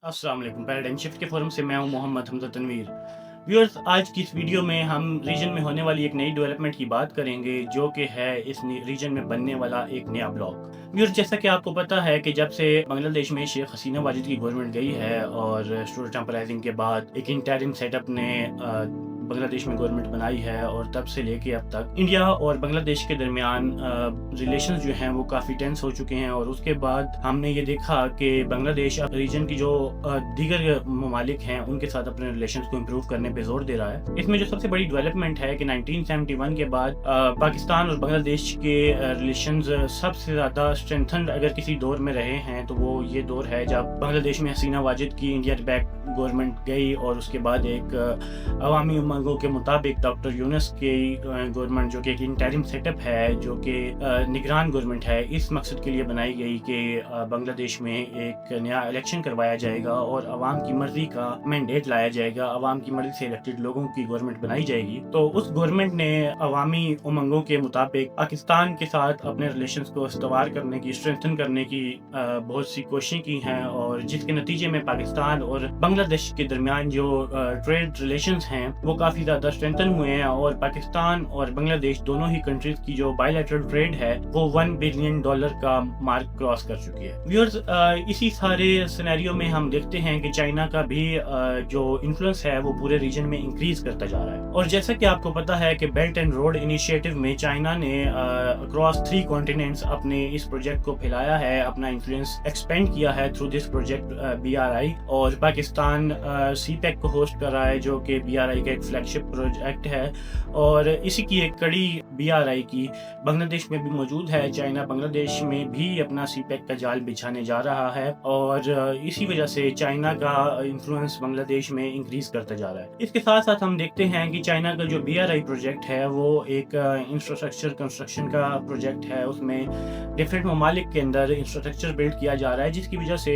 अस्सलाम वालेकुम। Paradigm shift के फोरम से मैं हूं मोहम्मद हमजा तनवीर। व्यूअर्स, आज की इस वीडियो में हम रीजन में होने वाली एक नई डेवलपमेंट की बात करेंगे जो कि है इस रीजन में बनने वाला एक नया ब्लॉक। व्यूअर्स, जैसा कि आपको पता है कि जब से बांग्लादेश में शेख हसीना वाजिद की गवर्नमेंट गई है और स्टूडेंट अपराइजिंग के बाद एक इंटरिम सेटअप ने बांग्लादेश में गवर्नमेंट बनाई है और तब से लेके अब तक इंडिया और बांग्लादेश के दरमियान रिलेशंस जो हैं वो काफ़ी टेंस हो चुके हैं। और उसके बाद हमने ये देखा कि बांग्लादेश अब रीजन की जो दीगर ममालिक हैं उनके साथ अपने रिलेशंस को इम्प्रूव करने पे जोर दे रहा है। इसमें जो सबसे बड़ी डेवलपमेंट है कि 1971 के बाद पाकिस्तान और बांग्लादेश के रिलेशंस सबसे ज़्यादा स्ट्रेंथनड अगर किसी दौर में रहे हैं तो वो ये दौर है जब बांग्लादेश में हसीना वाजिद की इंडिया बैक गवर्नमेंट गई और उसके बाद एक अवामी उमंगों के मुताबिक डॉक्टर यूनुस की गवर्नमेंट जो कि एक इंटरिम सेटअप है जो कि निगरान गवर्नमेंट है, इस मकसद के लिए बनाई गई कि बांग्लादेश में एक नया इलेक्शन करवाया जाएगा और अवाम की मर्जी का मैंडेट लाया जाएगा, अवाम की मर्जी से इलेक्टेड लोगों की गवर्नमेंट बनाई जाएगी। तो उस गवर्नमेंट ने अवामी उमंगों के मुताबिक पाकिस्तान के साथ अपने रिलेशंस को इस्तवार करने की, स्ट्रेंथन करने की बहुत सी कोशिशें की हैं और जिसके नतीजे में पाकिस्तान और बांग्लादेश के दरमियान जो ट्रेड रिलेशंस हैं वो काफ़ी ज़्यादा स्ट्रेंथन हुए हैं और पाकिस्तान और बांग्लादेश दोनों ही कंट्रीज की जो बायलैटरल ट्रेड है वो $1 बिलियन का मार्क क्रॉस कर चुकी है। व्यूअर्स, इसी सारे सिनेरियो में हम देखते हैं कि चाइना का भी जो इन्फ्लुएंस है वो पूरे रीजन में इंक्रीज करता जा रहा है। और जैसा कि आपको पता है कि बेल्ट एंड रोड इनिशिएटिव में चाइना ने अक्रॉस 3 कॉन्टिनेंट्स अपने इस प्रोजेक्ट को फैलाया है, अपना इन्फ्लुएंस एक्सपेंड किया है थ्रू दिस प्रोजेक्ट BRI। और पाकिस्तान CPEC को होस्ट कर रहा है जो कि BRI का एक फ्लैगशिप प्रोजेक्ट है और इसी की एक कड़ी BRI की बांग्लादेश में भी मौजूद है। चाइना बांग्लादेश में भी अपना CPEC का जाल बिछाने जा रहा है और इसी वजह से चाइना का इन्फ्लुएंस बांग्लादेश में इंक्रीज करता जा रहा है। इसके साथ साथ हम देखते हैं कि चाइना का जो BRI प्रोजेक्ट है वो एक इंफ्रास्ट्रक्चर कंस्ट्रक्शन का प्रोजेक्ट है, उसमें डिफरेंट ममालिक के अंदर इंफ्रास्ट्रक्चर बिल्ड किया जा रहा है जिसकी वजह से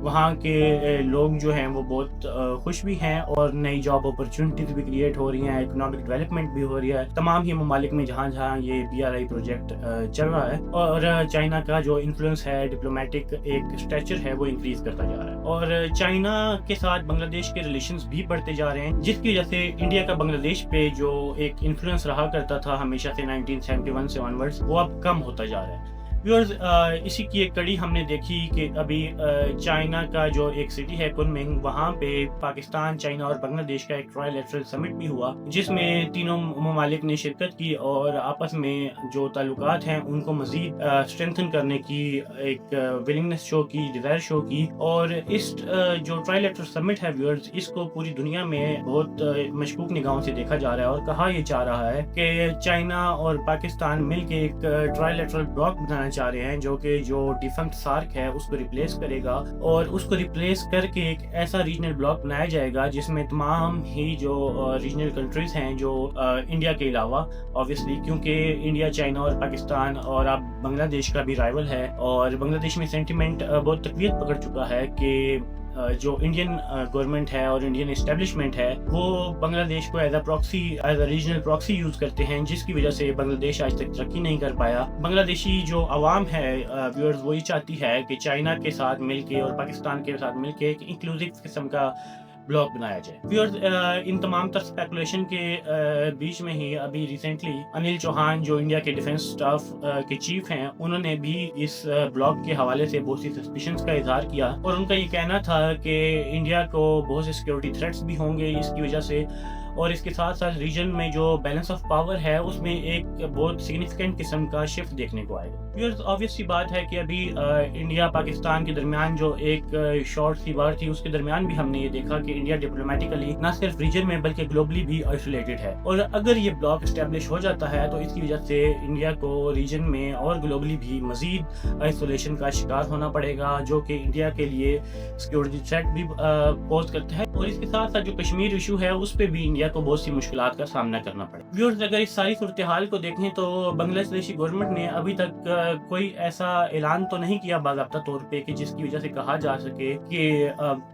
वहाँ के लोग जो हैं वो बहुत खुश भी हैं और नई जॉब अपॉर्चुनिटीज भी क्रिएट हो रही हैं, इकोनॉमिक डेवलपमेंट भी हो रही है तमाम ही ममालिक में जहाँ जहाँ ये BRI प्रोजेक्ट चल रहा है। और चाइना का जो इन्फ्लुएंस है, डिप्लोमेटिक एक स्ट्रेचर है, वो इंक्रीज करता जा रहा है और चाइना के साथ बांग्लादेश के रिलेशंस भी बढ़ते जा रहे हैं जिसकी वजह से इंडिया का बांग्लादेश पे जो एक इन्फ्लुएंस रहा करता था हमेशा से 1971 से ऑनवर्ड्स वो अब कम होता जा रहा है। व्यूअर्स, इसी की एक कड़ी हमने देखी कि अभी चाइना का जो एक सिटी है कुनमिंग, वहाँ पे पाकिस्तान, चाइना और बांग्लादेश का एक ट्राइलेटरल समिट भी हुआ जिसमें तीनों ममालिक ने शिरकत की और आपस में जो ताल्लुकात हैं उनको मजीद स्ट्रेंथन करने की एक विलिंगनेस शो की, डिज़ायर शो की। और इस जो ट्राइलेटरल समिट है व्यूअर्स, इसको पूरी दुनिया में बहुत मशकूक निगाहों से देखा जा रहा है और कहा यह जा रहा है कि चाइना और पाकिस्तान मिलकर एक ट्राइलेटरल ब्लॉक बनाना चाह रहे हैं जो कि जो डिफंक्ट सार्क है उसको रिप्लेस करेगा और उसको रिप्लेस करके एक ऐसा रीजनल ब्लॉक बनाया जाएगा जिसमें तमाम ही जो रीजनल कंट्रीज हैं जो इंडिया के अलावा, ऑब्वियसली क्योंकि इंडिया, चाइना और पाकिस्तान और अब बांग्लादेश का भी राइवल है और बांग्लादेश में सेंटिमेंट बहुत तकवीत पकड़ चुका है कि जो इंडियन गवर्नमेंट है और इंडियन एस्टेब्लिशमेंट है वो बांग्लादेश को as a regional proxy use करते हैं जिसकी वजह से बांग्लादेश आज तक तरक्की नहीं कर पाया। बांग्लादेशी जो आवाम है व्यूअर्स, वही चाहती है कि चाइना के साथ मिलके और पाकिस्तान के साथ मिलके एक इंक्लूसिव किस्म का ब्लॉक बनाया जाए। व्यूअर्स, इन तमाम तर स्पेकुलेशन के बीच में ही अभी रिसेंटली अनिल चौहान जो इंडिया के डिफेंस स्टाफ के चीफ हैं, उन्होंने भी इस ब्लॉक के हवाले से बहुत सी सस्पिशंस का इजहार किया और उनका ये कहना था कि इंडिया को बहुत से सिक्योरिटी थ्रेट्स भी होंगे इसकी वजह से और इसके साथ साथ रीजन में जो बैलेंस ऑफ पावर है उसमें एक बहुत सिग्निफिकेंट किस्म का शिफ्ट देखने को आएगा। व्यूअर्स, ऑब्वियस सी बात है कि अभी इंडिया पाकिस्तान के दरमियान जो एक शॉर्ट सी वार थी उसके दरमियान भी हमने ये देखा कि इंडिया डिप्लोमेटिकली न सिर्फ रीजन में बल्कि ग्लोबली भी आइसोलेटेड है और अगर ये ब्लॉक एस्टेब्लिश हो जाता है तो इसकी वजह से इंडिया को रीजन में और ग्लोबली भी मजीद आइसोलेशन का शिकार होना पड़ेगा जो कि इंडिया के लिए सिक्योरिटी थ्रेट भी पोज करता है। और इसके साथ साथ जो कश्मीर इशू है उस पर भी इंडिया को बहुत सी मुश्किलात का सामना करना पड़े। व्यूअर्स, अगर इस सारी सूरत हाल को देखें तो बांग्लादेशी गवर्नमेंट ने अभी तक कोई ऐसा ऐलान तो नहीं किया बाकायदा तौर पे कि जिसकी वजह से कहा जा सके कि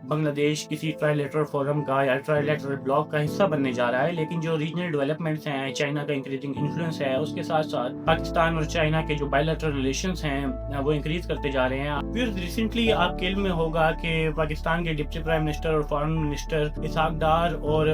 बांग्लादेश किसी ट्राइलेटरल फोरम का या ट्राइलेटरल ब्लॉक का हिस्सा बनने जा रहा है। लेकिन जो रीजनल डेवलपमेंट्स हैं, चाइना का इंक्रीजिंग इन्फ्लुएंस है, उसके साथ साथ पाकिस्तान और चाइना के जो बायलैटरल रिलेशंस हैं वो इंक्रीज करते जा रहे हैं। फिर रिसेंटली आपके इल्म में होगा कि पाकिस्तान के डिप्टी प्राइम मिनिस्टर और फॉरेन मिनिस्टर इसहाक डार और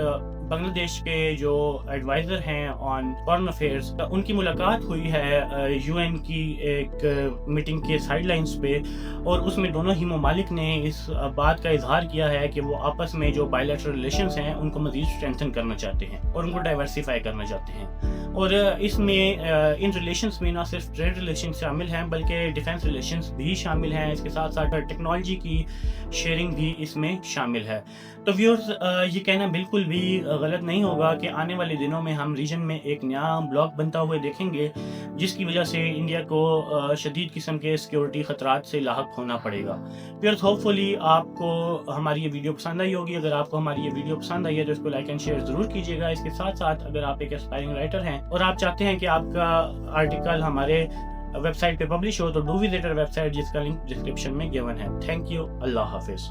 बांग्लादेश के जो एडवाइज़र हैं ऑन फॉरेन अफेयर्स, उनकी मुलाकात हुई है यूएन की एक मीटिंग के साइडलाइंस पे, और उसमें दोनों ही ममालिक ने इस बात का इजहार किया है कि वो आपस में जो बायलैटरल रिलेशंस हैं उनको मज़ीद स्ट्रेंथन करना चाहते हैं और उनको डाइवर्सिफाई करना चाहते हैं। और इसमें इन रिलेशंस में ना सिर्फ ट्रेड रिलेशन शामिल हैं बल्कि डिफेंस रिलेशंस भी शामिल हैं। इसके साथ साथ टेक्नोलॉजी की शेयरिंग भी इसमें शामिल है। तो व्यूअर्स, ये कहना बिल्कुल भी गलत नहीं होगा कि आने वाले दिनों में हम रीजन में एक नया ब्लॉक बनता हुए देखेंगे, जिसकी वजह से इंडिया को शदीद किस्म के सिक्योरिटी ख़तरात से लाहक होना पड़ेगा। व्यूअर्स, होपफुली आपको हमारी ये वीडियो पसंद आई होगी। अगर आपको हमारी ये वीडियो पसंद आई है तो इसको लाइक एंड शेयर ज़रूर कीजिएगा। इसके साथ साथ अगर आप एक एस्पायरिंग राइटर हैं और आप चाहते हैं कि आपका आर्टिकल हमारे वेबसाइट पे पब्लिश हो तो डू विजिट आवर वेबसाइट, जिसका लिंक डिस्क्रिप्शन में गिवन है। Thank you. अल्लाह हाफिज़।